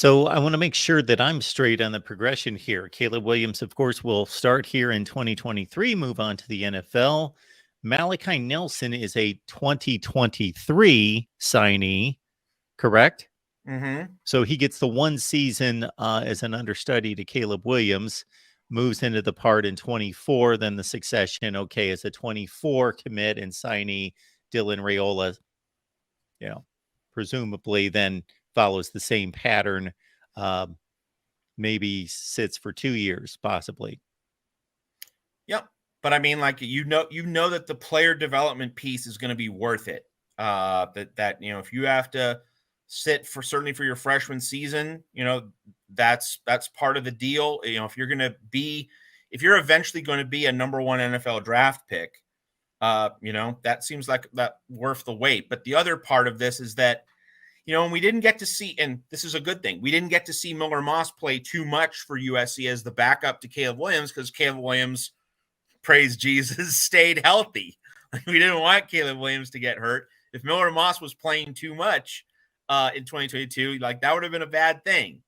So I want to make sure that I'm straight on the progression here. Caleb Williams, of course, will start here in 2023, move on to the NFL. Malachi Nelson is a 2023 signee, correct? Mm-hmm. So he gets the one season as an understudy to Caleb Williams, moves into the part in 24, then the succession, okay, as a 24 commit and signee, Dylan Raiola, presumably then follows the same pattern, um, maybe sits for 2 years, possibly. Yep. But I mean, like you know that the player development piece is going to be worth it. That if you have to sit for certainly for your freshman season, that's part of the deal. If you're eventually going to be a number one NFL draft pick, that seems like that worth the wait. But the other part of this is that and we didn't get to see, and this is a good thing, we didn't get to see Miller Moss play too much for USC as the backup to Caleb Williams because Caleb Williams, praise Jesus, stayed healthy. We didn't want Caleb Williams to get hurt. If Miller Moss was playing too much in 2022, like that would have been a bad thing.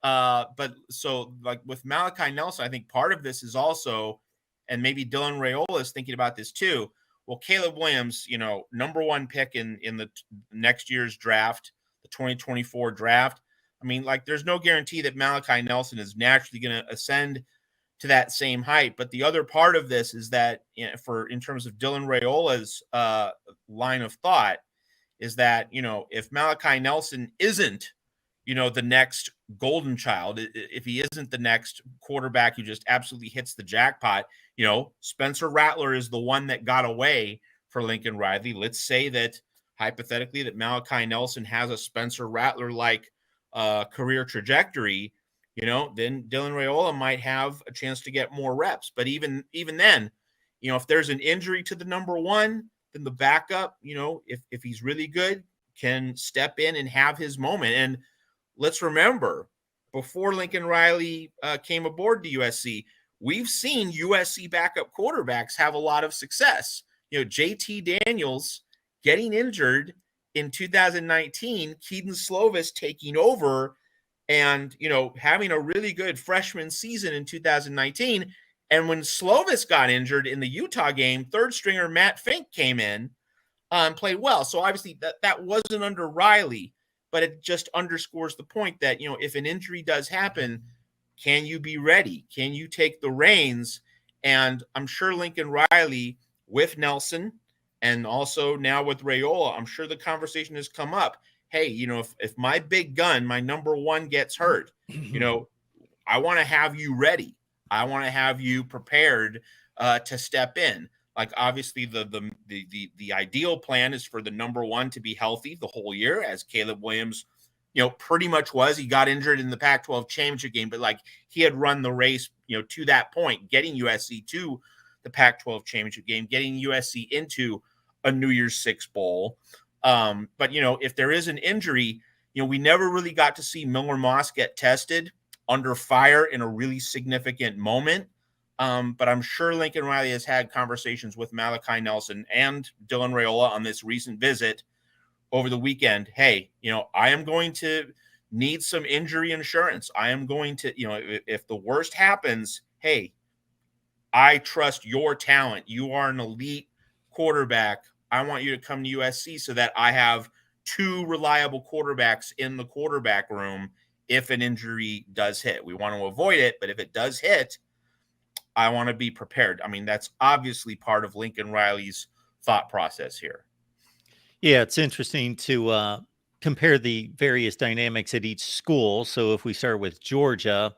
But so like with Malachi Nelson, I think part of this is also, and maybe Dylan Raiola is thinking about this too. Well, Caleb Williams, number one pick in the next year's draft, the 2024 draft. I mean, like there's no guarantee that Malachi Nelson is naturally going to ascend to that same height. But the other part of this is that in terms of Dylan Raiola's line of thought is that, if Malachi Nelson isn't, the next golden child, if he isn't the next quarterback who just absolutely hits the jackpot, Spencer Rattler is the one that got away for Lincoln Riley. Let's say that hypothetically that Malachi Nelson has a Spencer Rattler-like career trajectory, then Dylan Raiola might have a chance to get more reps. But even then, if there's an injury to the number one, then the backup, if he's really good, can step in and have his moment. And let's remember, before Lincoln Riley came aboard to USC, we've seen USC backup quarterbacks have a lot of success. JT Daniels getting injured in 2019, Keaton Slovis taking over and, having a really good freshman season in 2019. And when Slovis got injured in the Utah game, third stringer Matt Fink came in and played well. So obviously that wasn't under Riley, but it just underscores the point that, if an injury does happen, can you be ready? Can you take the reins? And I'm sure Lincoln Riley with Nelson and also now with Raiola, I'm sure the conversation has come up. Hey, if my big gun, my number one gets hurt, I want to have you ready. I want to have you prepared to step in. Like obviously the ideal plan is for the number one to be healthy the whole year, as Caleb Williams, pretty much was. He got injured in the Pac-12 championship game, but like he had run the race, to that point, getting USC to the Pac-12 championship game, getting USC into a New Year's Six bowl. But if there is an injury, we never really got to see Miller Moss get tested under fire in a really significant moment. But I'm sure Lincoln Riley has had conversations with Malachi Nelson and Dylan Raiola on this recent visit over the weekend. Hey, I am going to need some injury insurance. I am going to, if the worst happens, hey, I trust your talent. You are an elite quarterback. I want you to come to USC so that I have two reliable quarterbacks in the quarterback room if an injury does hit. We want to avoid it, but if it does hit, I want to be prepared. I mean, that's obviously part of Lincoln Riley's thought process here. Yeah, it's interesting to compare the various dynamics at each school. So if we start with Georgia,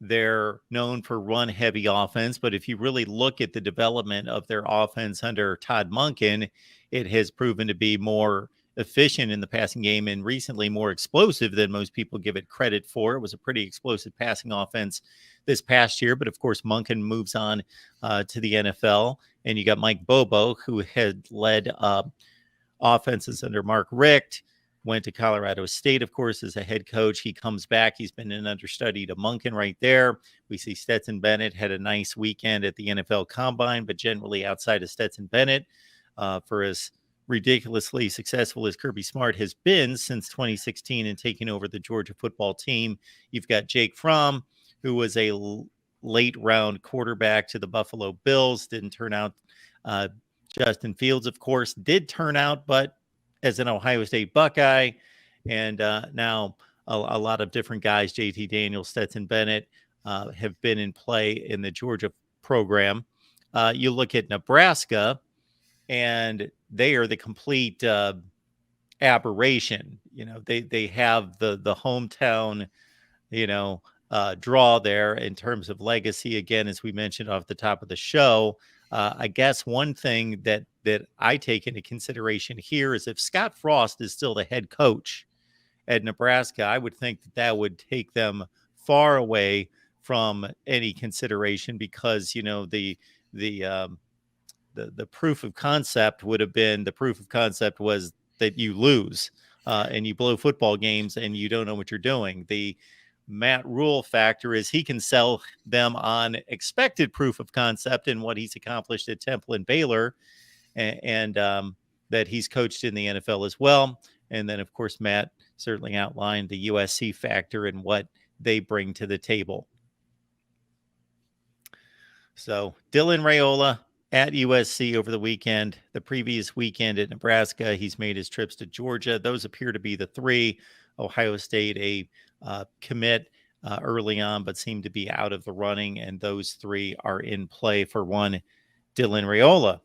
they're known for run-heavy offense, but if you really look at the development of their offense under Todd Monken, it has proven to be more efficient in the passing game and recently more explosive than most people give it credit for. It was a pretty explosive passing offense this past year, but of course Monken moves on to the NFL, and you got Mike Bobo, who had led offenses under Mark Richt, went to Colorado State, of course, as a head coach. He comes back. He's been an understudy to Monken right there. We see Stetson Bennett had a nice weekend at the NFL Combine, but generally outside of Stetson Bennett for his ridiculously successful as Kirby Smart has been since 2016 and taking over the Georgia football team. You've got Jake Fromm, who was a late round quarterback to the Buffalo Bills, didn't turn out. Justin Fields, of course, did turn out, but as an Ohio State Buckeye, and now a lot of different guys, JT Daniels, Stetson Bennett, have been in play in the Georgia program. You look at Nebraska, and they are the complete aberration. They have the hometown, draw there in terms of legacy. Again, as we mentioned off the top of the show, I guess one thing that I take into consideration here is if Scott Frost is still the head coach at Nebraska, I would think that would take them far away from any consideration because the proof of concept would have been the proof of concept was that you lose and you blow football games and you don't know what you're doing. The Matt Rule factor is he can sell them on expected proof of concept and what he's accomplished at Temple and Baylor, and that he's coached in the NFL as well. And then, of course, Matt certainly outlined the USC factor and what they bring to the table. So Dylan Raiola at USC over the weekend. The previous weekend at Nebraska, he's made his trips to Georgia. Those appear to be the three. Ohio State, a commit early on, but seemed to be out of the running. And those three are in play for one Dylan Raiola.